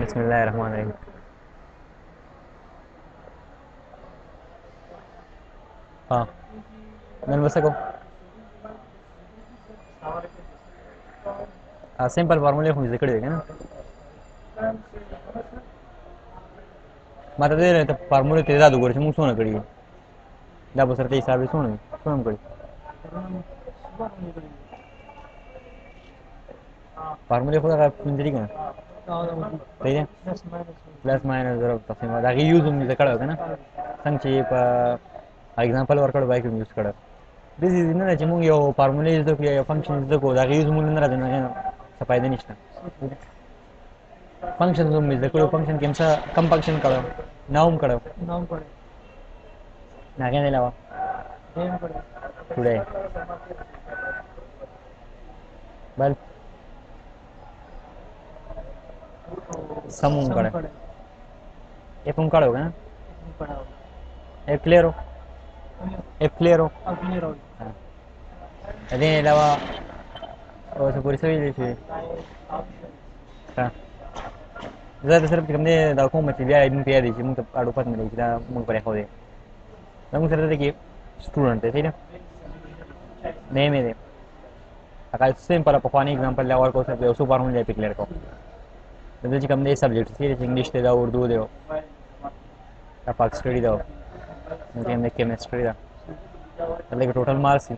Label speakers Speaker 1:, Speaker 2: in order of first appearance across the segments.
Speaker 1: बिस्मिल्लाहिर्रहमानिर्रहीम। हाँ, मैंने बस को सिंपल फार्मूले खुद जिक्र देगा ना। मतलब ये तो फार्मूले तेरा दो कुछ मुंह सोना करी दा बसर ते हिसाब से सोना करी फार्मूले खुदा का पिंजरी का सही है। प्लस माइनस ज़रूर तस्वीर में दागी यूज़ उम्मीद करा होगा ना संक्षेप एग्जांपल वर्कआउट बाइक यूज़ करा दिस इज ना चिमूंग यो फार्मूले इज तो या फंक्शन इज तो दागी यूज़ मूल्य ना रहना है सफायदा नहीं है फंक्शन उम्मीद करो फंक्शन केमसा कम फंक्शन करो नाउम करो ना क्या नहीं लगा टुडे बल समूह करो ये तुम करोगे ना एक क्लियर हो एक क्लियर हो हाँ अरे अलावा और सब पूरी सभी देखिए हाँ ज़्यादा सिर्फ हमने दाखों में चिड़िया इन पे देखी मुझे आड़ू पत मिली किधर मुझे परे हो दे ना मुझे सिर्फ देखिए स्टूडेंट है ठीक है नहीं मेरे अगर सिंपल पकवानी एग्जांपल ले और को सब सुपर होने जाए क्लियर को तो जी हमने सब्जेक्ट सीरियस इंग्लिश दे दो उर्दू दे दो या पाक स्टडी दो मुझे हमने केमिस्ट्री दा मतलब कि टोटल मार्क्स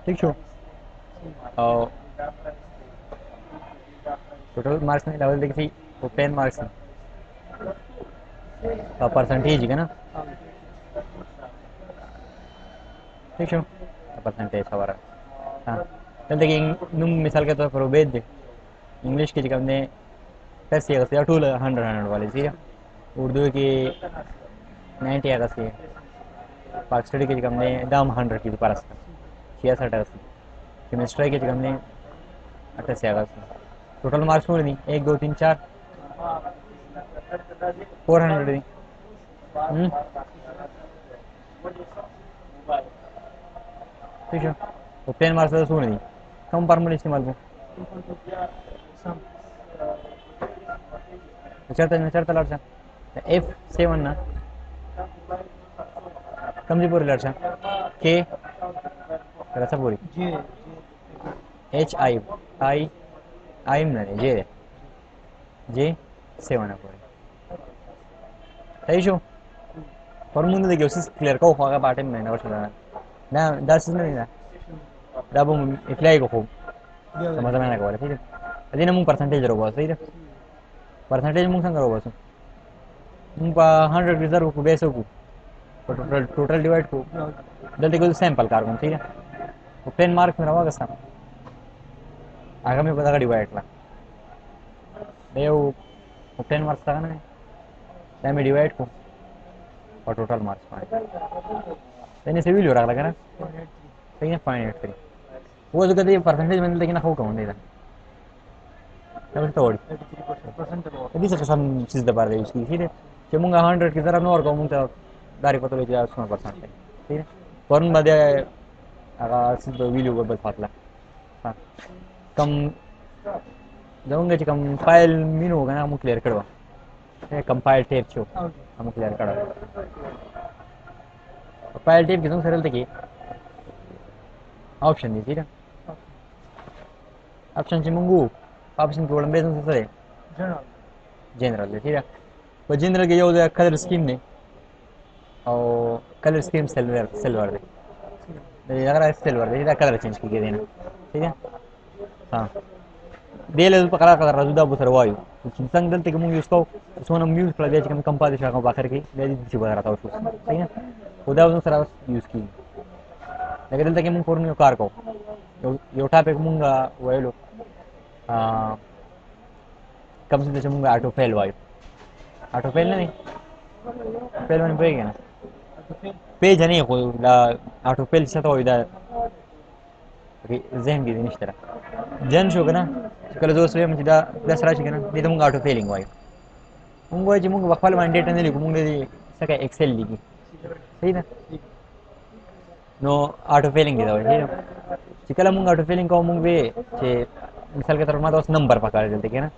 Speaker 1: ठीक छो और टोटल मार्क्स में लेवल देखी वो 10 मार्क्स परसेंटेज है ना ठीक छो परसेंटेज हमारा हाँ चल देखिए नुम मिसाल के तौर पर भेज दे इंग्लिश की जगह हमने 10 या 100 वाली थी उर्दू की 90 या सी पाक स्टडी की जगह हमने दाम 100 की पारस 66 केमिस्ट्री की जगह हमने 88 टोटल मार्क्स हो नहीं 1 2 3 4 400 दी ठीक है तो 10 मार्क्स तो सुन नहीं कम फार्मूला इस्तेमाल को चढ़ता लड़सा F7 ना कम जी पूरी लड़सा के रसा पूरी H I ना जे 7 है पूरी सही शो फार्मूला देखिए उसी क्लियर का होगा पार्ट में ना वर्ष ना 10 नहीं ना दाबो इक्लाई को खूब समझ में ना कवर ठीक है अभी ना मुंग परसेंटेज रोबो सही है परसेंटेज मुंग संग रोबो मुंग पा 100 रिजर्व को बेसो को टोटल डिवाइड को जल्दी को सैंपल कार्बन ठीक है वो 10 मार्क्स में रहा कसम आगे में पता का डिवाइड ला दे वो 10 मार्क्स था ना टाइम में डिवाइड को और टोटल मार्क्स पाए मैंने सिविल हो रहा ना सही है 0.83 वो जो कहते हैं परसेंटेज मैंने लेकिन हो कौन नहीं था तब तो और यदि से कसम चीज दबा रही उसकी ठीक है कि मुंगा 100 की तरह और कहूँ तो दारी पता लग जाए 100% ठीक है फौरन बाद अगर सिद्ध वीडियो को बस फाटला हाँ कम जाऊंगे कि कम फाइल मीन होगा ना हम क्लियर करवा कंपाइल टेप छो हम क्लियर करा फाइल टेप कितने सरल तक ऑप्शन दी ठीक है ऑप्शन से मंगू ऑप्शन के वड़े से सरे जनरल ठीक है तो जनरल के ये कलर स्कीम ने और कलर स्कीम सिल्वर दे अगर सिल्वर दे कलर चेंज की देना ठीक है हाँ दे ले पकड़ा कर रजुदा बुसर वायु संग दल तक मुंग उसको सोना म्यूज कर दिया कि कंपा दिशा को बाहर की ले दी थी बता रहा था उसको ठीक है उदा उन सरा यूज की लेकिन दल तक मुंग पूर्ण कार को यो टॉपिक मुंग वायलो कम से मुंग ऑटो फेल वायु ऑटो फेल नहीं फेल मैंने पे गया ना पेज नहीं है कोई ऑटो फेल से तो इधर जहन की नहीं तरह जहन शो ना कल दोस्त रे मुझे दस राशि ना नहीं तो मुंग ऑटो फेलिंग वायु मुंग वाई मुंग वक्फल मान डेटा नहीं लिखो मुंग दे सके एक्सेल लिखी सही ना नो ऑटो फेलिंग की दवा ठीक है چې کله مونږ اټو فیلینګ کوو مونږ وی چې مثال کې تر ما اوس نمبر پکاره دلته کې نه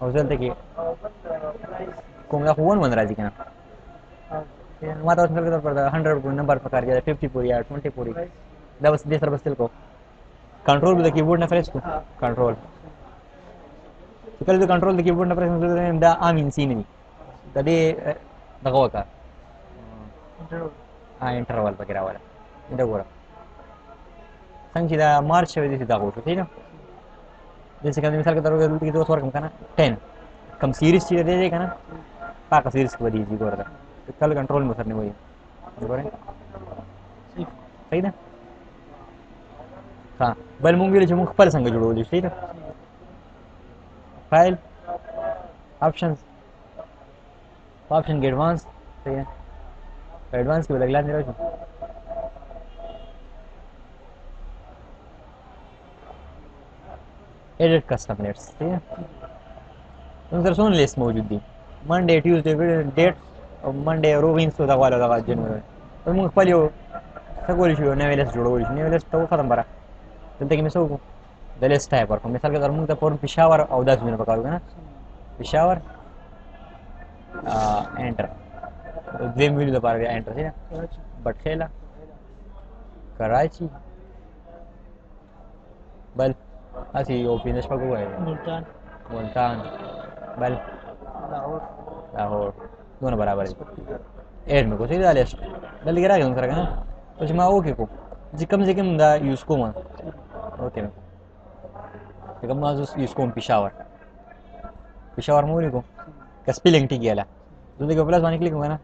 Speaker 1: او دلته کې کوم دا خو ون راځي کنه ما ته مثال کې تر پر 100 نمبر پکاره دی 50 پوری یا 20 پوری دا بس دې سره بس تل کو کنټرول به د کیبورډ نه پریس کو کنټرول چې کله د کنټرول د کیبورډ نه پریس کوو دا امین سین نه د دې دغه وکړه انټرول پکې راواله دا ګوره څنګه چې دا مارچ شوی دی دا غوښته دی نو د څه کله مثال کې درو کې دوه ورکم کنه 10 کم سیریز چې دی کنه پاکه سیریز کې دی ګوره دا کله کنټرول مو سره نه وایي ګوره صحیح ده ها بل مونږ ویل چې مونږ خپل څنګه جوړولې صحیح ده فایل آپشنز آپشن کې ایڈوانس صحیح ده ایڈوانس کې ولګلان نه راځي edit custom dates ठीक है उनका सोन लिस्ट मौजूद थी मंडे ट्यूसडे डेट और मंडे रोविंस तो वाला लगा जनवरी और मुझे पहले सगोल शो नए लिस्ट जोड़ो नए लिस्ट तो खत्म बरा चलते कि मैं सो द लिस्ट है पर मिसाल के तरह मुझे पर पिशावर और 10 मिनट पकाऊंगा ना पिशावर एंटर दे मिनट पार गया एंटर ठीक है बटखेला कराची बल así opinas para Kuwait Multan बल लाहौर दोनों बराबर है ऐड में को सही डाले डाल के रख दूँ सर ना तो मैं ओके को जी कम से कम दा यूज़ को मान ओके में कम ना यूज़ को पिशावर मूरी को का स्पेलिंग ठीक है ला तो देखो प्लस वन क्लिक होगा ना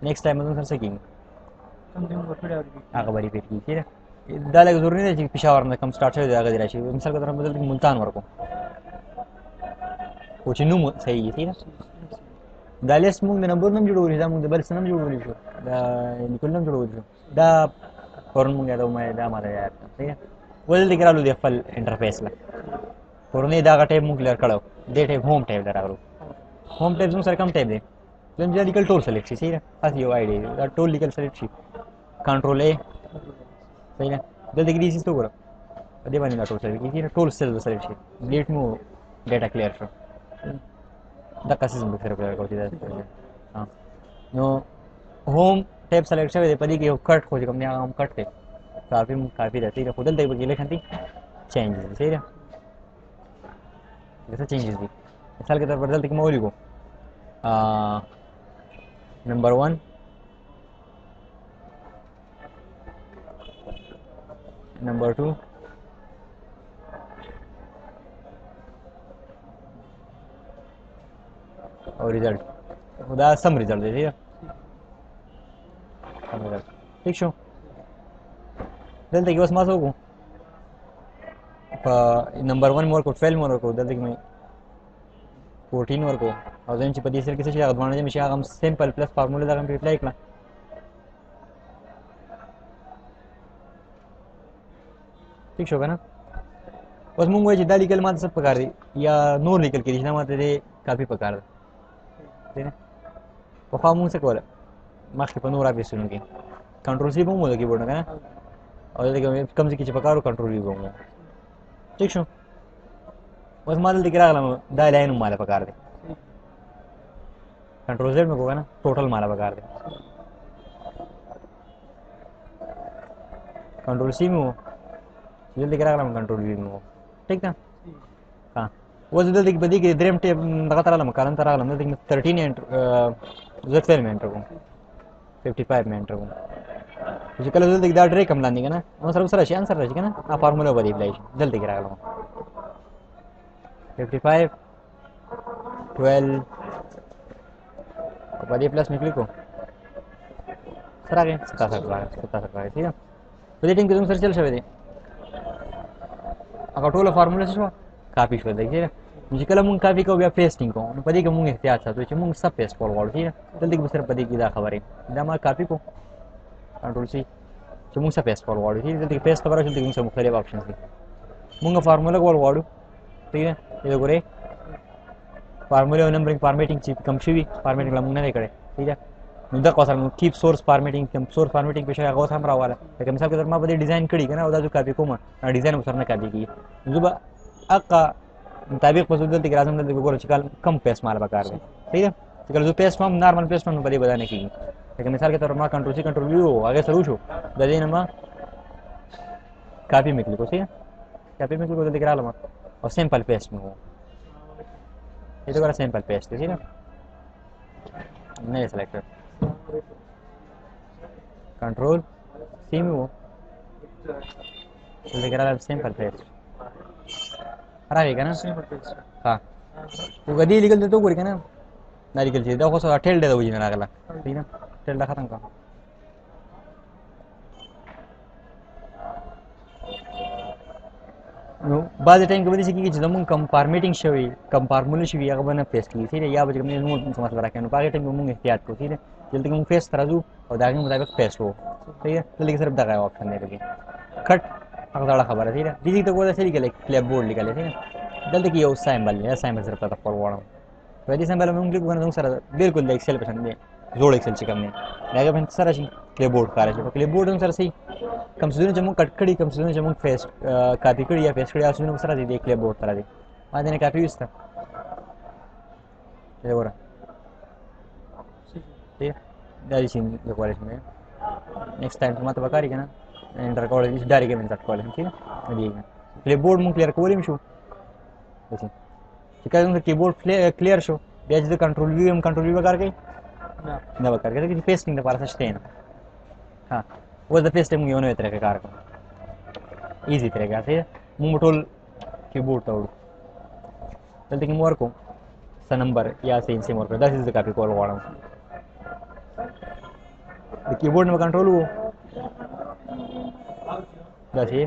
Speaker 1: नेक्स्ट टाइम में तुम सर सकेंगे आगे बड़ी पेट की ठीक है दाल एक जरूरी नहीं है पिशावर में कम स्टार्ट हो जाएगा दिराशी मिसाल के तरह बदल के मुल्तान वर्को कुछ नु सही है ठीक है दालेस मुंग ने नंबर नम जोड़ो रिदा मुंग बल सनम जोड़ो रिशो दा निकल नम जोड़ो रिशो दा फौरन मुंग याद मैं दा मारा यार ठीक है बदल दिख रहा लो दे फल इंटरफेस ला फौरन ये दा का टैब मुंग क्लियर करो दे टैब होम टैब दरा करो होम टैब सर कम टैब दे जब जा निकल टूल सेलेक्ट ठीक है आज यो आईडी दा टूल निकल सेलेक्ट कंट्रोल ए सही है जल्दी की चीज़ तो करो अभी बनी ना टूल सेलेक्ट की ना टूल सेलेक्ट डिलीट में डेटा क्लियर करो दक्का सीजन पे फिर क्लियर करती है हाँ नो होम टैब सेलेक्ट से पदी की कट खोज कम हम कट थे काफ़ी रहती है खुद देख बगी लेखन थी चेंजेस सही है जैसे चेंजेस भी मिसाल के तौर पर जल्दी मौली को नंबर 1 नंबर 2 और रिजल्ट खुदा सम रिजल्ट दे दिया ठीक शो जल्दी की बस मास हो नंबर 1 मोर को 12 मोर को जल्दी में 14 मोर को और then पदी सर किसी चीज़ आगमन में हम सिंपल प्लस फार्मूला का कंप्लीट लाइक ना ठीक होगा ना बस मुंग वही जिद्दा निकल मात्र सब पकार दी या नूर निकल के दिशा मात्र दे काफ़ी पकार दे ना पफा मुंग से कोला मार्क्स के पनूर आप सुनोगे कंट्रोल सी बोल मोल की बोलना ना और देखो कम से किसी पकारो कंट्रोल भी बोलूँगा ठीक शो बस मादल दिख रहा है दा लाइन माला पकार दे कंट्रोल जेड में होगा ना टोटल माला पकार दे कंट्रोल सी में जल्दी करा कंट्रोल व्यू में ठीक था हाँ वो जल्दी बदी की ड्रीम टेप लगातार आलम कारण तारा आलम जल्दी 13 एंटर Z12 में एंटर को 55 में एंटर को तो कल जल्दी दा ड्रे कम लानी ना वो सर सर आंसर रही ना आ फार्मूला बदी प्लाई जल्दी करा आलम 55 12 बदी प्लस में क्लिक को सर आगे सता सकता है ठीक है तो रेटिंग के तुम सर चल शवे अगर टोल फार्मूला से काफ़ी शो देखिए मुझे कल मुंग काफ़ी को पेस्टिंग को पदी के मुंग एहतियात था तो मुंग सब पेस्ट फॉरवर्ड ठीक है जल्दी की सिर्फ पदी की दा खबर है दामा काफ़ी को कंट्रोल सी जो मुंग सब पेस्ट फॉरवर्ड ठीक है जल्दी पेस्ट करो जल्दी मुंग से मुख्तलिफ ऑप्शन थी मुंग फार्मूला को फॉरवर्ड ठीक है ये को रे फार्मूला नंबरिंग फॉर्मेटिंग चिप कम शी फॉर्मेटिंग ला मुंग नहीं करे ठीक है نو د قوسر نو کیپ سورس فارمیټینګ کوم سورس فارمیټینګ په شای هغه هم راواله لکه مثال کې در ما په ډیزاین کړی کنه او دا جو کاپی کوم ډیزاین سره نه کاپی کی زه به اقا مطابق په دلته کې راځم دلته ګورم چې کم پیس مال به کار دی صحیح ده چې کله زه پیس فارم نارمل پیس فارم په دې بدانه کیږي لکه مثال کې تر ما کنټرول سی کنټرول ویو هغه سره وشو د دې نه ما کاپی مې کړو صحیح کاپی مې کړو دلته کې رااله او سمپل پیسټ مې وو ಇದು ಕೂಡ ಸಿಂಪಲ್ ಪೇಸ್ಟ್ ಇದೆ नहीं सेलेक्ट कंट्रोल सी में वो लेकर आ सिंपल पेस्ट आ रहेगा ना सिंपल पेस्ट हाँ वो गदी निकल दे तो कोई क्या ना ना निकल चाहिए देखो सो टेल दे दो जी ना अगला ठीक है टेल रखा था نو بعض ټایم کې به داسې کېږي چې زمونږ کم فارمیټینګ شوی کم فارموله شوي هغه به نه پیسټ کېږي صحیح دی یا به چې کوم دی زموږ څه مسله راکوي نو په هغې ټایم کې به مونږ احتیاط کوو صحیح دی دلته کې مونږ پیسټ ته راځو او د هغې مطابق پیسټ وو صحیح ده دلته کې صرف دغه آپشن دی پکې کټ هغه زړه خبره صحیح ده دې ته ګوره څه لیکلی کلیپ بورډ لیکلی صحیح ده دلته کې یو سایمبل دی دا سایمبل صرف تاته خپل غواړم په دې سایمبل باندې مونږ کلیک وکړو زموږ سره بالکل د ایکسل په شان دی زوړ ایکسل چې کوم دی د هغې باندې سره شي کلیپ بورډ ښکاره شي په کلیپ بورډ هم سره صحیح کم څیزونه چې مونږ کټ کړي کم څیزونه چې مونږ پیسټ کاپي کړي یا پیسټ کړي هغه څیزونه سره دي د کلیپ بورډ سره دي ما ځینې کاپي ویسته دا وګوره ٹھیک دا دې شي کولی شم نیکسټ ټایم ما ته به کاري که نه انټر کولی شي ډایرکټ یې انسرټ کولی شم ٹھیک دی کلیپ بورډ مونږ کلیر کولی هم شو چې کله زموږ کیبورډ کلیر شو بیا چې زه کنټرول وي هم کنټرول وي به کار کوي نه به کار کوي ځکه چې پیسټینګ دپاره څه شته نه ها اوس د پیسټینګ مونږ یو نوې طریقه کار کوو ایزي طریقه صحیح ده مونږ ټول کیبورډ ته وړو دلته کې مو ورکړو څه نمبر یا څه انسیم ورکړو داسې زه کاپي کول غواړم د کیبورډ نه به کنټرول وو داسې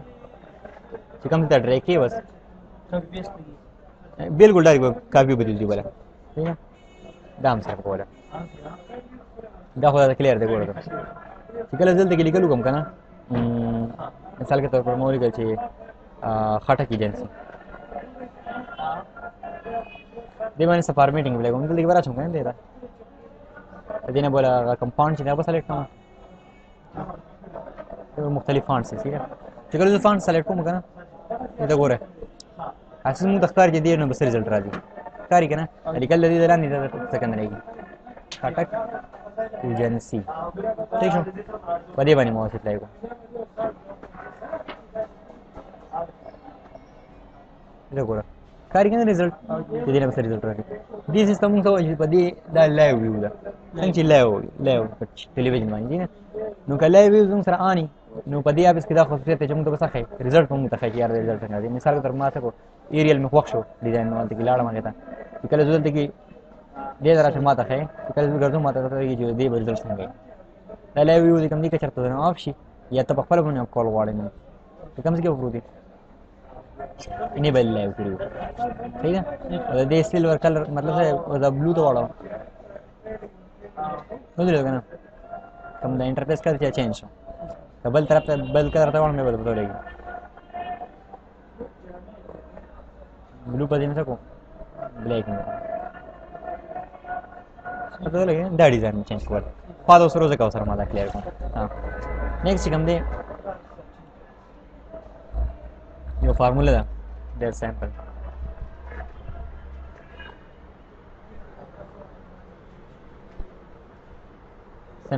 Speaker 1: چې کوم ځای ته ډریګ کړې بس بالکل ډایرکټ به کاپي وبدلېږي بله صحیح ده دا هم سره کوله دا خو دا کلیر دی ګوره چې کله دلته کې لیکل وکړم که نه مثال کې طور پر ما ولیکل چې خټک ایجنسي دې باندې څه فارمیټینګ ولیکم دلته کې به راچوم که نه دی دا د دې نه بوله هغه کوم فانټ چې دی هغه به سلیکټ کوم مختلف فانټس دي صحیح چې کله زه فانټ سلیکټ کوم که نه دا ګوره اساس مونږ ته ښکاري چې دې نه بس رزلټ راځي ښکاري که نه لیکل د دې د لاندې سکندرېږي خټک ایجنسي ٹھیک شو په دې باندې مو اوس اپلای کوم دا ګوره ښکاري که نه رزلټ د دې نه بس رزلټ راځي دې سیسټم موږ ته وایي چې په دې دا لایو ویو ده څنګه چې لایو په ټلویزیون باندې نو که لایو ویو زموږ سره آني نو په دې اپس کې دا خصوصیت دی چې موږ ته به څه ښایي رزلټ به موږ ته ښایي چې یار د رزلټ څنګه دی مثال که در ما څه کړو ایریل مې خوښ شو ډیزاین مې هلته کې لاړم هغې ته چې کله زه دلته کې دې ته راشم ما ته ښایي چې کله زه ګرځم ما ته ته کېږي چې دې به رزلټ څنګه وي دا لایو ویو دی کوم دی که چېرته نه آف شي یا ته په خپله باندې اپ کول غواړې نو چې کوم ځای کې به پروت وي انیبل لایو کړي وو صحیح ده د دې سلور کلر مطلب دا بلو ته واړو وځلو که نه کوم دا انټرفیس کله چې چینج شو که بل طرف ته بل کلر ته واړم بیا به پته ولګي بلو په دې نه څه کوم بلیک مې پته ولګي دا ډیزاین مې چینج کول خوا د اوس روزه که سره ما دا کلیر کوم نیکسټ چې کوم دی یو فارموله ده ډېر سمپل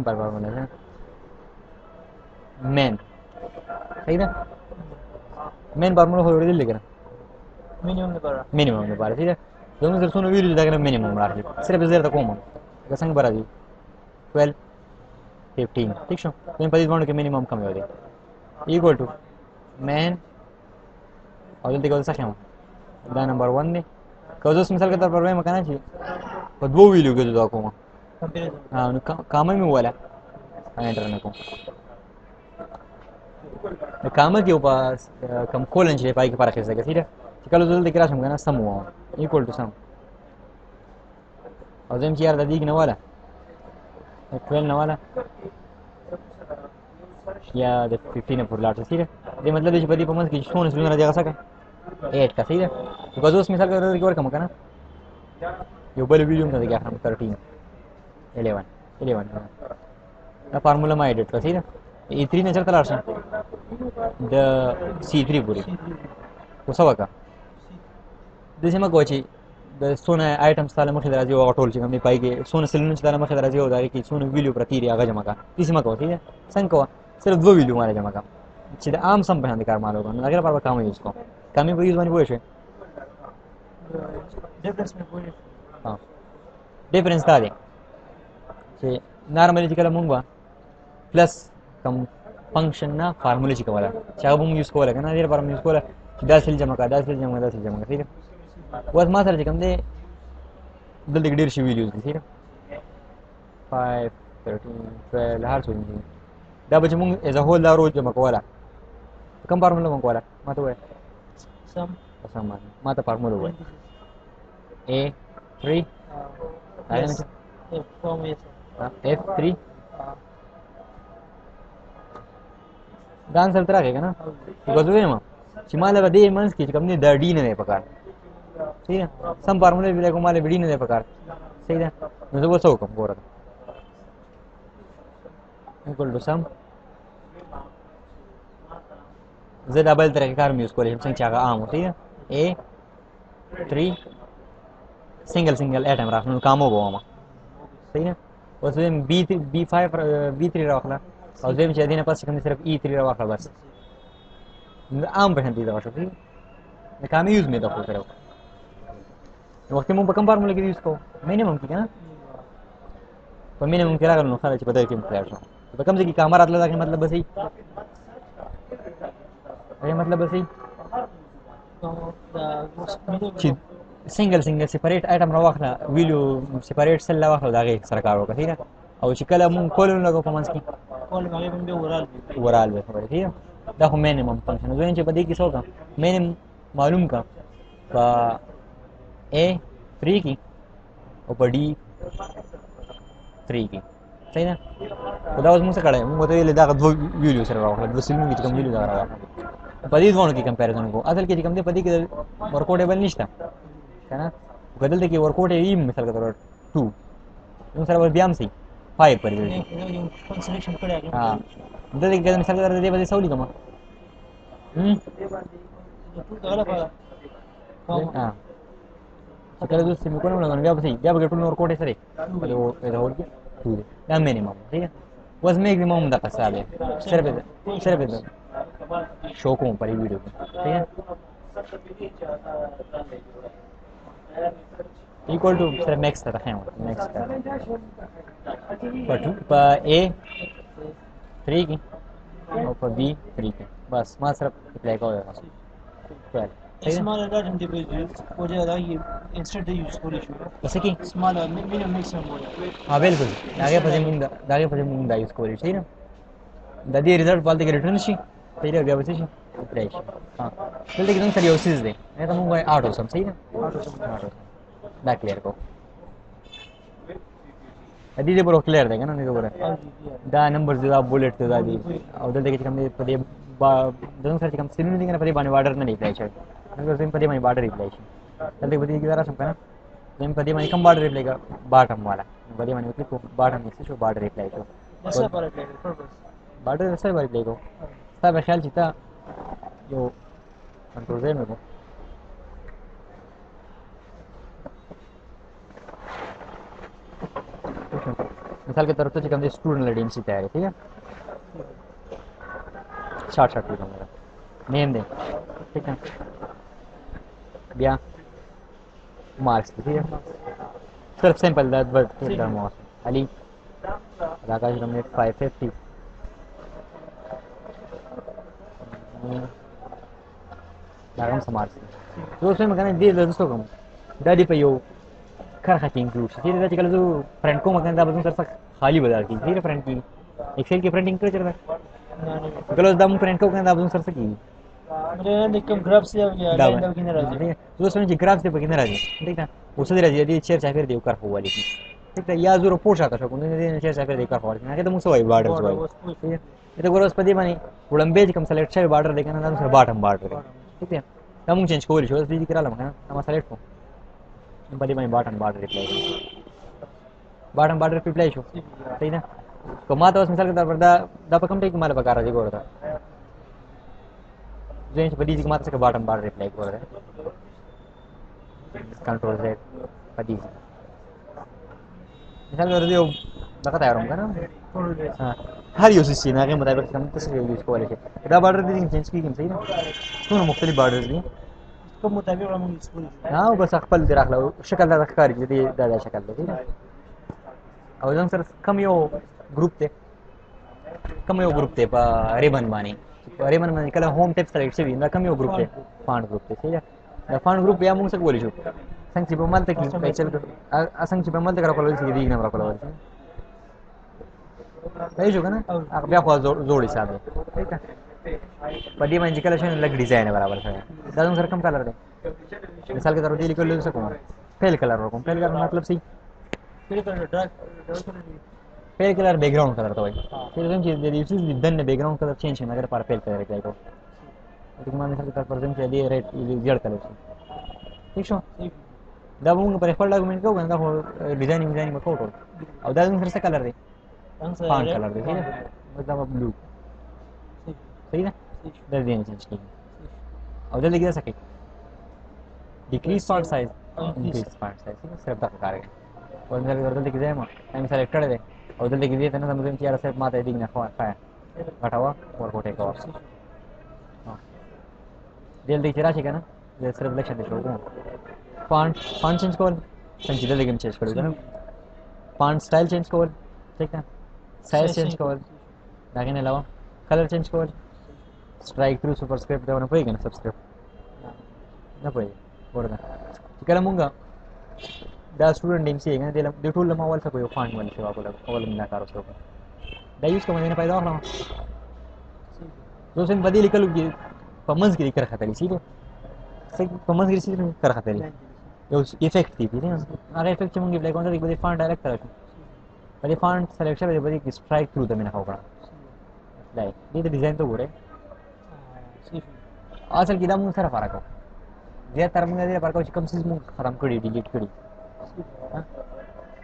Speaker 1: فارموله ده مین صحیح ده مین فارموله خو اورېدلې که نه minimum لپاره صحیح ده زموږ سره څومره ویلو چې دا که نه minimum راځي صرف زه درته کوم لکه څنګه به راځي 12 15 ٹھیک شو په دې باندې کې minimum کم یو دی equal to main او دلته کې څه ښیم دا نمبر 1 دی که زه اوس مثال کې طور پر وایم که نه چې په دوو ویلو کې دا کوم نو کامه مې وویله انټر نه کوم د کامه کې په کم کولن چې پای کې فرق اخیسته که صحیح ده چې کله زه دلته کې راشم که نه سم ووایم equal to سم او زه یم چې یار د دې نه واله 12 نه واله یا د 15 نه پورې لاړ شي صحیح ده دې مطلب دی چې په دې په منځ کې چې څونه سلونه راځي هغه څه کړه 8 کا صحیح ده که زه اوس مثال کې ورکړم که نه یو بل ویډیو هم ته کې اخلم 13 11 11 دا فارمولا ما एडिट کړه صحیح ده E3 نه چرته لاړ شم د C3 پورې اوس وکړه د سیمه کوچی د سونه آیټمز تعالی مخې درځي او ټول چې کوم دی پای کې سونه سلونه چې تعالی مخې درځي او دا کې سونه ویلیو پرتی دی هغه جمع کا د سیمه کوچی څنګه کوه صرف دو ویلیو مال جمع کا چې د عام سم په کار مالو کنه اگر پر کام یوز کو کمی په یوز باندې پوه شئ
Speaker 2: ډیفرنس مې پوه
Speaker 1: ها ډیفرنس دا دی چې نارملی چې کله مونږ پلس کم فنکشن نه فارموله چې کوله چې هغه مونږ یوز کوله کنه ډیر پر یوز کوله چې دا سل جمع کا دا سل جمع دا سل جمع ٹھیک اوس ما سره چې کوم دی دلته ډیر شي ویلیوز دي ٹھیک 5 13 12 هر څو دي دا به چې مونږ از ا هول دا روز جمع کوله کوم فارموله مونږ کوله ما ته وایي سم ما ته فارموله وایي A3 F3 دا انسر تر راغی کنه غوځوي ما چې مال به دې منځ کې کوم نه د ډی نه پکار صحیح سم فارموله ویل کوم مال به ډی نه پکار صحیح ده نو زه وڅو کوم ګوره equal to sum زه ډبل طریقې کار یوز کولای شم څنګه چې هغه عام وي A3 سنگل اټم راخلو کامو وګوم صحیح ده اوس زم B5 B3 راخلا او زم چې دینه پس کوم صرف E3 راخلا بس عام په هندي دا شو د کام یوز مې دا خو کړو وخت مونږ په کوم فارموله کې یوز کوو مینیمم کې کنه په مینیمم کې راغلو نو خاله چې په دې کې مخکې شو په کوم ځای کې کامر راتله دا مطلب بسې اې مطلب بسې چې سنگل سیپریټ آیټم راوخله ویلیو سیپریټ سل راوخله دا غي سره کار وکړي او چې کله مونږ کولون لګو په منځ کې
Speaker 2: کول هغه به
Speaker 1: اورال به خبره دی دا خو مینیمم فنکشن زه چې په دې کې څه وکم مینیمم معلوم کا په A3 کې او په D3 کې صحیح ده دا اوس موږ څه کړای موږ ته ویل دا دوه ویلیو سره راوخله د سلمي کې کوم ویلیو دا راوخله په دې دوه کې کمپیریزن کو اصل کې چې کوم دی په دې کې ورکوټیبل نشته کنه بدل کې ورکوټ یې مثال کے طور 2 نو سره بیا هم سي 5 پر دې
Speaker 2: سلیکشن کړی
Speaker 1: ها دلته کې مثال کے طور دې باندې سولې کوم ها کله دوی سیمه کوم نه بیا به ټول نور کوټه سره په دا ورته دا مینیمم ٹھیک ہے واز میکسیمم دا حساب ہے صرف شو کوم پر ویډیو ٹھیک ہے equal to صرف میکس ته راځم میکس په A3 کې او په B3 کې بس ما صرف اپلای کوم
Speaker 2: اسمال اډم دی په وجه دا یې انسټنټ یوز کولی شو
Speaker 1: بس کې
Speaker 2: اسمال مینیمم میکسیمم وایي
Speaker 1: ها بالکل داګه په موږ دا یوز کولی شي نه د دې ریزلټ په دې ریټرن شي پیدا بیا وځي شي اپلای شي ها دلته کې څنګه یو سیز دی نه ته موږ آټو سم صحیح نه آټو دا کلیر کو ادي دې برو کلیر دی کنه نه وګوره دا نمبر دا بولټ دا دی او دلته کې کوم دې په دې دغه سره کوم سیمه دي کنه په دې باندې وارډر نه ریپلای شي نو زم په دې باندې وارډر ریپلای شي دلته په دې کې راځم کنه زم په دې باندې کوم وارډر ریپلای کا باټم والا په دې باندې کلیک باټم نشي شو وارډر ریپلای کو
Speaker 2: څه پر ریپلای پرپس
Speaker 1: وارډر سره ریپلای کو تا به خیال چتا یو کنټرول زې مې کو مثال के तरफ से चिकन स्टूडेंट लेडेंसी तैयार है ठीक है शॉर्ट लिखा मेरा नेम दे ठीक है बिया मार्क्स ठीक है सिर्फ simple that but most Ali राकाश रमनेट 550 लागम समार्क्स दोस्तों मैं कहना दे दोस्तों कम दादी पे यो खर खचिंग ग्रुप से धीरे धीरे जो फ्रंट को मकान दाबूं कर सक खाली बाजार की धीरे फ्रंट की एक्सेल की फ्रंटिंग कर चलता गलो दम फ्रंट को मकान दाबूं कर सकी
Speaker 2: मेरे निकम ग्राफ से या लाइन दब की ना राजी
Speaker 1: तो दोस्तों जी ग्राफ से बगिन राजी ठीक है उसे दे राजी यदि शेयर चाहे देव कर हो वाली की ठीक है या जरूर पोषा का शौक ने शेयर चाहे देव कर हो वाली ना के तो मुझसे वही बॉर्डर जो है ये तो गोरस पदी मानी उड़ंबेज कम सेलेक्ट चाहे बॉर्डर देखना ना दूसरा बॉटम बॉर्डर ठीक है हम चेंज कोई शो दी करा लगा ना हम सेलेक्ट को बड़ी मानी bottom border reply باټم بارډر په پلی شو صحیح ده که ما ته اوس مثال کې دا دا په کوم ټی کې مال په کار راځي ګوره دا زه چې په دې کې ما ته څه باټم بارډر ریپلای ګوره کنټرول زیډ په دې مثال ګوره یو دغه تیاروم کنه هر یو سیستم هغه مطابق کوم څه یوز کولای شي دا بارډر دې چینج کیږي صحیح ده څونه مختلف بارډر دي
Speaker 2: کوم مطابق موږ یوز کولی
Speaker 1: او بس خپل دی راخلو شکل دا ښکاري دې دا شکل دی او زموږ سره کم یو ګروپ دی په ریبن باندې په ریبن باندې کله هوم ټیپ سلیکټ شوی دا کم یو ګروپ دی فانټ ګروپ دی صحیح ده دا فانټ ګروپ بیا موږ څه کولی شو څنګه چې په مالته کې پیچل څنګه چې په مالته راکولای شي دې نه راکولای شي صحیح شو کنه هغه بیا خو زوړ حساب دی صحیح ده په دې باندې کله شنه لګ ډیزاین برابر شوی دا زموږ سره کم کلر دی مثال کې درو دې لیکل څه کوم فیل کلر ورکوم فیل کلر مطلب څه
Speaker 2: فیل کلر ډارک
Speaker 1: فیل کلر بیکګراوند کلر ته وایي چې زم چې د دې څه دنه بیکګراوند کلر چینج شي مګر پر فیل کلر اپلای کوو دغه ما مثال کې تر پرځم چې دې ریډ زیړ کلر شي ٹھیک شو دا موږ پر خپل ډاکومېنټ کوو دا ډیزاینینګ وکړو او دا زموږ سره کلر دی فان کلر دی دا بلو صحیح ده دا دې نه چینج کیږي او دا لګي څه کوي ډیکریز فونټ سایز انکریز فونټ سایز صرف دا کار کوي ولنه دلته کې ځم ایم سلیکټ کړی دی او دلته کې دې ته نه سمجم چې یار صرف ماته دې نه خو غټاوه ورکوټه کوه دلته کې راشي کنه د صرف لکشن دی شو فونټ چینج کول څنګه دلته کې چینج کړو کنه فونټ سټایل چینج کول ٹھیک ہے سائز چینج کول دا غنه علاوه کلر چینج کول strike through superscript देवना पड़ेगा ना सबस्क्रिप्ट ना पड़ेगा बोलना कल मुंगा दा स्टूडेंट टीम से है ना दे टूल लमा वाला कोई फंड वाली सेवा को अवल ना करो उसको दा यूज को मैंने पैदा होना दोस्तन बदी निकल की पमस गिरी कर खतरी सीधे से पमस गिरी सीधे कर खतरी यो इफेक्ट थी ना अगर इफेक्ट मुंगे ब्लैक ऑन द बदी फंड डायरेक्ट कर बदी फंड सिलेक्शन बदी स्ट्राइक थ्रू द मैंने होगा लाइक ये डिजाइन तो बुरे असल की मुंग सर फरक हो जे तर मुंग दे फरक हो कम से मुंग खत्म करी डिलीट करी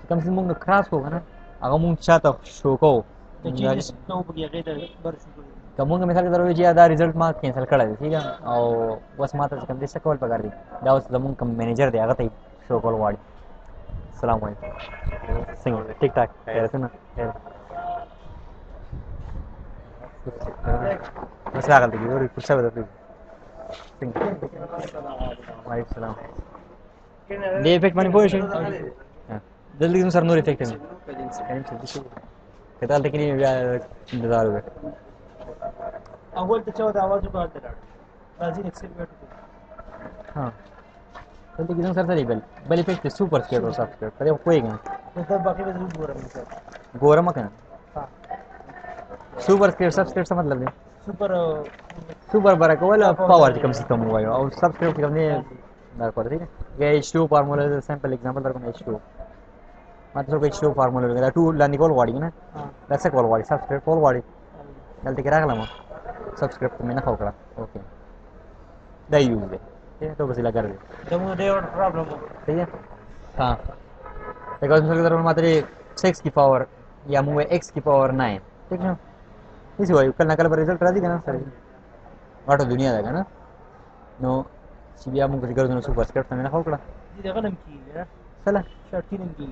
Speaker 1: कम से मुंग क्रॉस होगा ना अगर मुंग चाहता शो को
Speaker 2: तो चेंजेस नो बगिया के बर शो
Speaker 1: तो मुंग मिसाल के दरो जे आधा रिजल्ट मार्क कैंसिल कर दे ठीक है और बस मात्र से कम दे सकल पगार दी दावस मुंग कम मैनेजर दे आगत शो कॉल वाड़ी अस्सलाम वालेकुम सिंग टिक टाक है सुना बस आगल दी और कुछ सब बता वालेकुम सलाम दे इफेक्ट माने पोजीशन जल्दी तुम सर नूर इफेक्ट है कताल तक नहीं इंतजार होगा
Speaker 2: अव्वल तो 14 आवाज को आते रहा राजी एक्सेप्ट
Speaker 1: हां जल्दी किधर सर सर बल इफेक्ट सुपर स्केल और सब स्केल पर कोई नहीं
Speaker 2: तो बाकी बस
Speaker 1: गोरम का हां सुपर स्केल सब स्केल का मतलब है सुपर बरक वाला पावर कम से कम हुआ है और सब स्क्रिप्ट हमने ना कर ठीक है ये H2 फार्मूला सैंपल एग्जांपल दर को H2 मतलब H2 फार्मूला वगैरह 2 लानी कॉल वाड़ी ना दैट्स अ कॉल वाड़ी सब स्क्रिप्ट कॉल वाड़ी गलती करा गला मैं सब स्क्रिप्ट में ना खोकड़ा ओके दा यूज है ठीक है तो बस लगा दे
Speaker 2: तो मुझे और प्रॉब्लम हो
Speaker 1: ठीक है हां देखो मिसाल के दर मात्र 6 की पावर या मुझे x की पावर 9 ठीक है इसी वही कल नकल पर रिजल्ट राजी ना सर वाटो दुनिया देगा ना नो सीबिया मुंग कर दो सुपर स्क्रिप्ट में ना खोकड़ा
Speaker 2: ये देखो नम की है
Speaker 1: चला
Speaker 2: शॉर्ट की नम की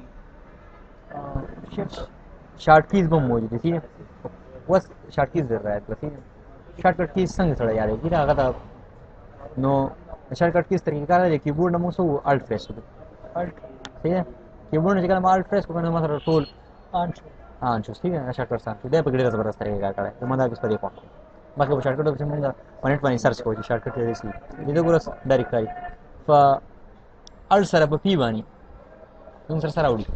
Speaker 1: शॉर्ट कीज बम मौजूद थी बस शॉर्ट कीज दे रहा है बस शॉर्टकट कीज संग थोड़ा यार ये ना आगा था नो शॉर्टकट कीज तरीके का है कीबोर्ड नमो सो अल्ट प्रेस अल्ट ठीक है कीबोर्ड ने जगह अल्ट प्रेस को करने मतलब टूल हां जो ठीक है शॉर्टकट सा तो दे पकड़े जबरदस्त तरीके का है तो मजा किस पर देखो बाकी शॉर्टकट ऑप्शन में पॉइंट पानी सर्च कोई शॉर्टकट है इसी ये तो पूरा डायरेक्ट है फ अल्ट सर अब पी बानी तुम सर सराउडी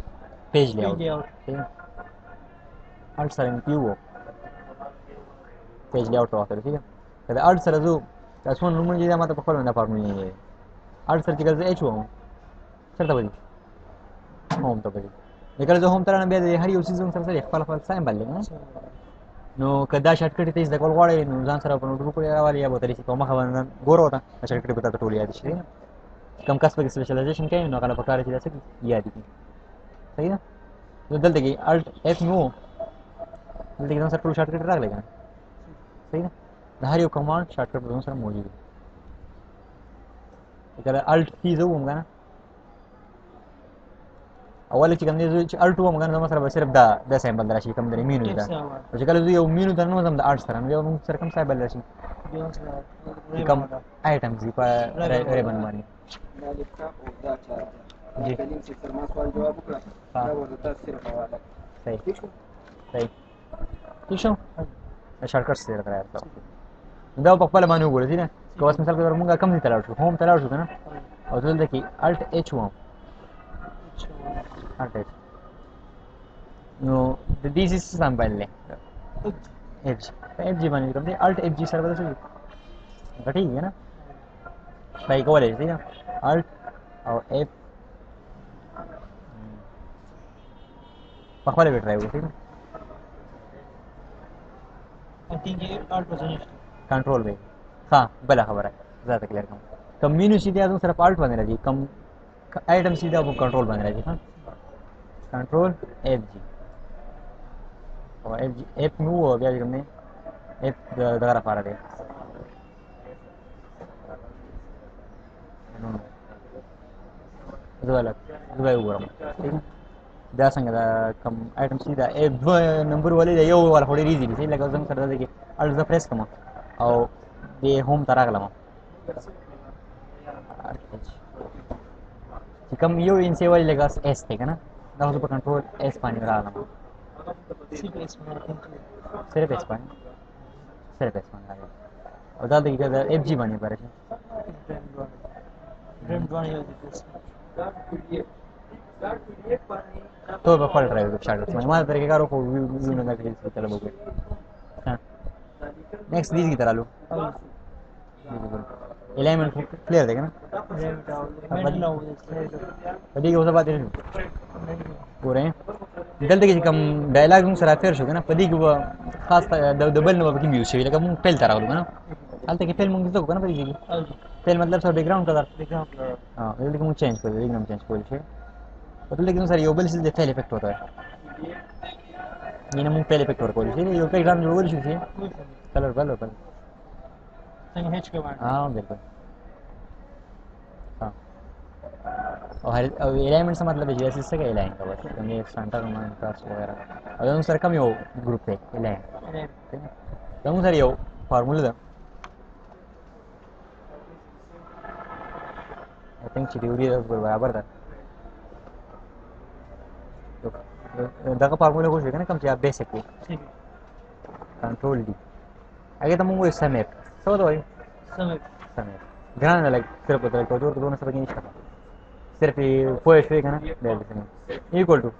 Speaker 1: पेज लेआउट ठीक है अल्ट सर में पीओ पेज लेआउट होता है ठीक है तो अल्ट सर जो असवन रूम में जे मत पकड़ ना फार्मूला है अल्ट सर की कर एच हो सर तो बड़ी होम तो बड़ी लेकिन जो होम तरह बे हर यू सीजन सर फल साइम बल्ले ना नो कदा शॉर्टकट ते इस दकोल वाले नो जान सर अपन रुको या वाली या बोतरी से कोमा खवन गोरो होता शॉर्टकट बता टोली याद छे कम कस पे स्पेशलाइजेशन के नो कला पकार थी जैसे याद थी सही ना तो दलते कि अल्ट एफ में हो दलते कि सर टूल शॉर्टकट रख लेगा सही ना हर एक कमांड शॉर्टकट पर सर मौजूद है अगर अल्ट की जो होगा ना अव्वल की कम जो अल्ट होगा ना सर बस सिर्फ दा सैंपल दराशी कम दरे मीनू दा तो कल जो मीनू दा नो सम आर्ट्स सर हम सर कम सैंपल दराशी कम आइटम्स ही पर रे बनवानी जी हाँ सही सही ठीक शो शॉर्टकट से लग रहा है तो दाव पप्पा मानू बोले थी ना तो बस मिसाल के तौर मुंगा कम ही तलाश होम तलाश होता ना और तो देखिए अल्ट एच हुआ alt H no this is sample ले एच एफ जी बनी कम अल्ट एफ जी सर बता तो ठीक है ना भाई को बोले थी ना अल्ट और एफ पप्पा ले बैठ रहा है वो ठीक है
Speaker 2: I think ये 8%
Speaker 1: कंट्रोल पे हाँ भला खबर है ज़्यादा क्लियर कम कम मीनू सीधे आदमी सिर्फ आल्ट बने जी कम आइटम सीधे आपको कंट्रोल बने जी हाँ कंट्रोल एफ जी और एफ जी एफ में वो गया हमने एफ दगारा पा रहे जुवाला जुवाई ऊपर ठीक है दा संग कम आइटम सीधा एफ नंबर वाले ये वाला थोड़ी रीजी थी लगा जम कर दे कि अल्ट द प्रेस कमा और ये होम तरह लगा कम यो इनसे वाली लगा एस थे ना ना उस पर कंट्रोल एस पानी में डालना सिर्फ एस पानी डालना और डाल देखिए एफ जी बने पर तो पलट रहे हो शायद हमारे तरीके का रोको व्यू में लग रही चलो बोगे हाँ नेक्स्ट दीज की तरह लो एलिमेंट क्लियर देगा ना पदी के बात हो रहे हैं दल देखिए कम डायलॉग में सरा फेर शो ना पदी के खास डबल नो की म्यूजिक है लगा मुंह पहल तरह होगा ना हाल तक पहल मुंह तो होगा ना पदी की पहल मतलब सब बैकग्राउंड कलर हां ये लेकिन मुंह चेंज कर दे एकदम चेंज कर दे तो लेकिन सर ये बल से पहले इफेक्ट होता है ये ना मुंह पहले इफेक्ट और कोई ये बैकग्राउंड जो बोल है कलर कलर कलर
Speaker 2: संग हेच के बाद
Speaker 1: हां बिल्कुल हाँ और एलिमेंट से मतलब जैसे इससे क्या एलाइन का बस तो ये सांता कमांड क्लास वगैरह और उन सर कम यो ग्रुप है एलाइन ठीक है तो उन सर यो फार्मूला था आई थिंक थ्योरी बराबर था तो दाका फार्मूला कुछ है ना कम से आप बेसिक को
Speaker 2: ठीक
Speaker 1: कंट्रोल डी आगे तो मुंगो समय सब तो भाई
Speaker 2: समय
Speaker 1: समय ध्यान लग सिर्फ तो दोनों सब नहीं छपा सिर्फ ये फर्स्ट वे का ना डेल्टा इक्वल टू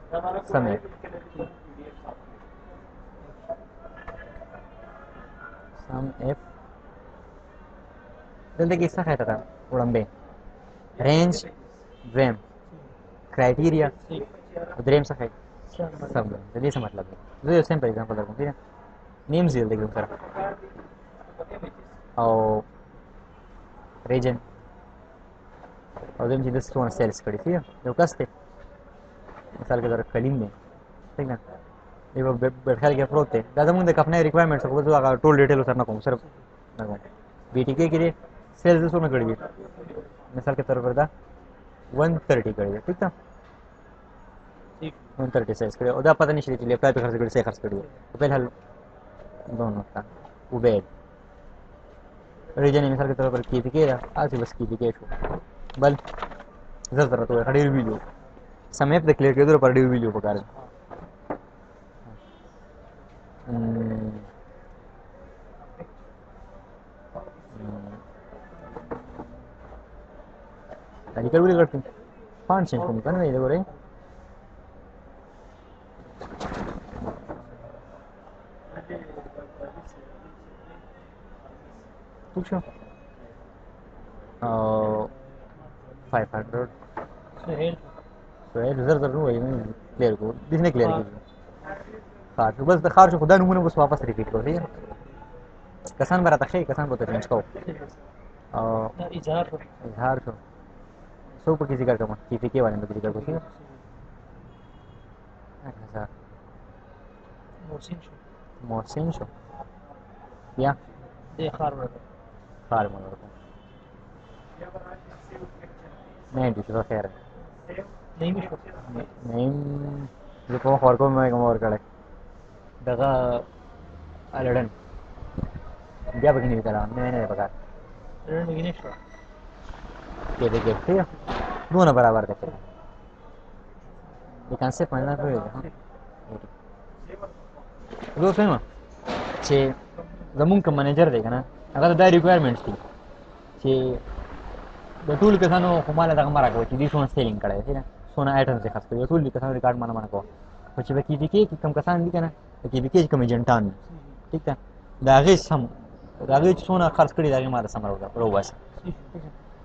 Speaker 1: समय सम एफ जल्दी किसका कहता था उड़म्बे रेंज ड्रेम क्राइटेरिया ड्रेम सा है सब जल्दी से मतलब है जो सिंपल एग्जांपल रखूं ठीक है नेम्स जल्दी देखो सर और रीजन और जब जिस स्टोन सेल्स करी थी जो कस्ते मिसाल के तरह कलीम में ठीक ना ये वो बैठा के प्रोते दादा मुंडे अपने रिक्वायरमेंट्स को जो आगे टोल डिटेल उतरना को सिर्फ ना को बीटीके के लिए सेल्स जो में करी मिसाल के तौर पर दा 130 करी ठीक था
Speaker 2: ठीक
Speaker 1: 130 सेल्स करी और दा पता नहीं चली अप्लाई पे खर्च करी से खर्च करी तो पहले हल दोनों का उबेद रीजन मिसाल के तौर पर की थी के आज बस की थी के बल जरा तो खड़ी वीडियो समय पे क्लियर कर दो पर वीडियो पका रहे tadi kan udah ngerti pancing kamu kan ini goreng tuh sih 500
Speaker 2: सहेल
Speaker 1: तो ये रिजर्व कर वही में क्लियर को किसने क्लियर की खार बस खार खुदा नमूने बस वापस रिपीट करो ठीक है कसान बरा तक कसान बोलते हैं इसको इजहार को सो पर किसी का कमा किसी के बारे में किसी का कुछ अच्छा
Speaker 2: मोहसिन शो
Speaker 1: मोहसिन शो या
Speaker 2: दे खार वाला
Speaker 1: खार मोड़ को नहीं दूसरा खैर है
Speaker 2: नहीं भी शो
Speaker 1: नहीं जो को और को मैं कम और कड़े दगा अलड़न क्या बकनी करा मैंने पका
Speaker 2: रण विनेश शो
Speaker 1: के ठीक है दोनों बराबर करते हैं ये concept mana tu ya lu faham چې زمونږ کوم منیجر دی کنه هغه د ریکوایرمنټس دي چې د ټول کسانو خو مال دغه مرګ و چې دې څونه سیلینګ کړی دی نه څونه آیټمز یې خرڅ کړي ټول دې کسانو ریکارډ معنا کوو خو چې په کې کې کم کسان دي کنه په کې کې کوم ایجنټان دي ٹھیک ده دا هغې سم دا هغې چې څونه خرڅ کړي دا هغې ما د سم راوباسي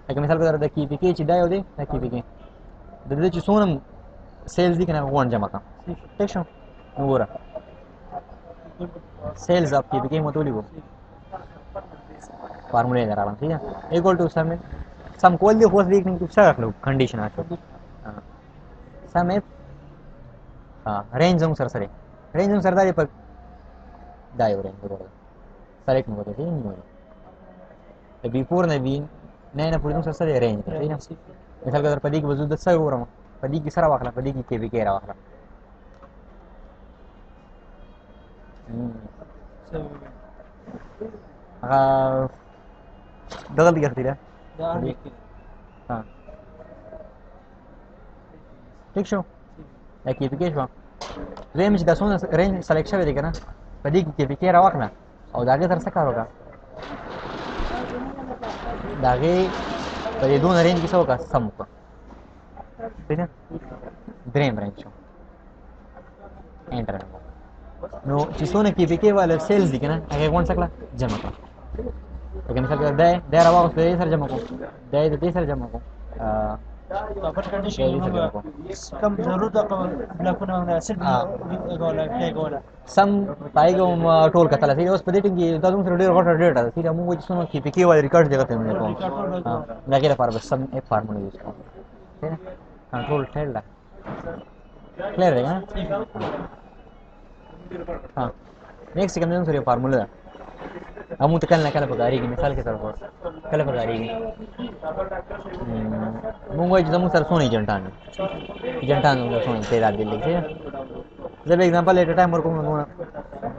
Speaker 1: لکه مثال په توګه د کې کې چې دا یو دی د کې کې د دې چې څونه سیلز دي کنه غون جمع کا ٹھیک شو نو ګوره सेल्स आपकी भी कीमत होली वो फार्मूले इधर आराम ठीक है इक्वल टू सम कोल दी फोर्स वीक टू रख लो कंडीशन आ सम एफ हां रेंज हम सर सरे रेंज हम सरदारी पर दायो रेंज बोल सेलेक्ट में बोलते नहीं हो तो बिफोर ने भी नए ना पूरी सर सरे रेंज ठीक है मिसाल के तौर पर दी की वजूद सर हो रहा पदी की सरा वाखला पदी की के भी केरा वाखला دغل دي اختي ده ها ٹھیک شو اکی پکې شو زه مې چې د سونه رینج سلیکټ شوی دی کنه په دې کې پکې راوخنه او داګه تر څه کار وکړه داګه په دې دوه رینج کې څه وکړه سم وکړه ٹھیک ہے دریم رینج شو انټر نو چې څونه کې پکې والا سیلز دي کنه هغه ګون څکلا جمع کړه لکه مثال کې دا راوځي د دې سره جمع کوم د دې سره جمع کوم
Speaker 2: پر کنډیشن کم ضرورت بلاکونه نه سر غولا پیګولا
Speaker 1: سم پایګو ټول کتل سي اوس په دې ټینګ دا دوم سره ډېر غوټه ډیټا سي موږ چې څونه کې پکې والا ریکارډ جګه ته نه کوم دا کې لپاره بس سم ایف فارمولا یوز کوم کنټرول ټیل دا کلیئر دی ها हाँ नेक्स्ट कम से कम फार्मूला हम तो कल पे गाड़ी की मिसाल के तौर पर कल पे गाड़ी की मुंगो जमू सर सोनी जंटान सोनी तेरा दिल लिखे जब एग्जांपल एट टाइम और को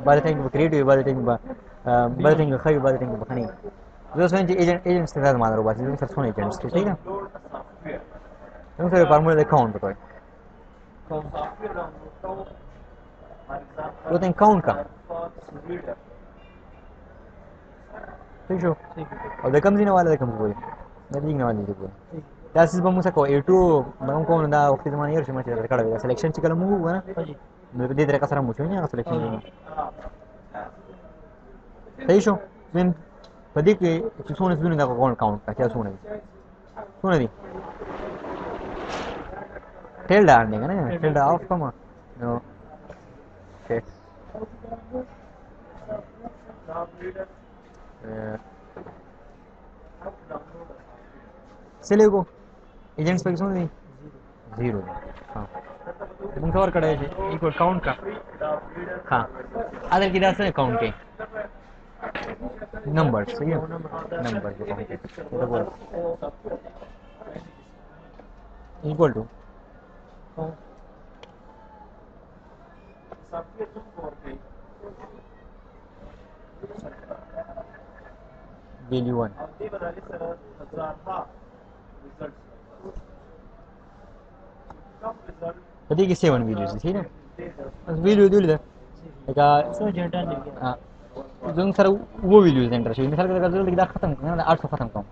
Speaker 1: by think creative by think खई बाय थिंक बखनी जो सोनी एजेंट से ज्यादा मारो बात जो सर सोनी एजेंट्स ठीक है तुम सर फार्मूला देखा हूं तो कोई वो तो काउंट का ठीक है और देखम जी वाला देखम कोई नहीं वाली कोई त्यासीस बमुसा को ए2 बम को ना वक्त जमाने यार शमा चला कड़ा सिलेक्शन चिकल मु हुआ ना मेरे दे दे का सारा मुझे नहीं सिलेक्शन सही शो मैं पदी के सोने सुने का कौन काउंट का क्या सुने दी टेल डाल देगा ना टेल ऑफ कम नो Okay. चले को एजेंट्स पे किसने दी जीरो हाँ तुम कवर कड़ा है इक्वल काउंट का हाँ आधे की दास है काउंट के नंबर सही है नंबर जो काउंट के तो बोल इक्वल टू value 1 पता है किससे 1 वीडियो से ठीक है बस वीडियो दे ले का
Speaker 2: सो जंटान दे
Speaker 1: हां जो सर वो वीडियो सेंटर से मिसाल के जल्दी दा खत्म करना 800 खत्म करो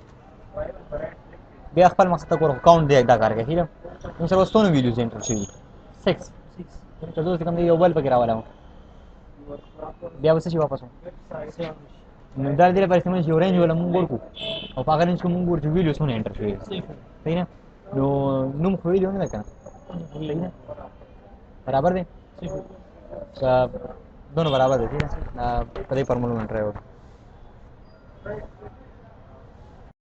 Speaker 1: बे خپل मकसद को काउंट दे दा करके ठीक है तुम सर वस्तु वीडियो सेंटर से 6 तो जो से कम ये मोबाइल पे गिरा वाला हूं बे वापस से वापस दाल दिले पर इसमें जो रेंज वाला मुंगोर को और पागल रेंज को मुंगोर जो वीडियो सुने एंटर से सही ना नो नुम खोई वीडियो नहीं करना सही ना बराबर दे का दोनों बराबर है ठीक है ना पदे पर मूल एंटर है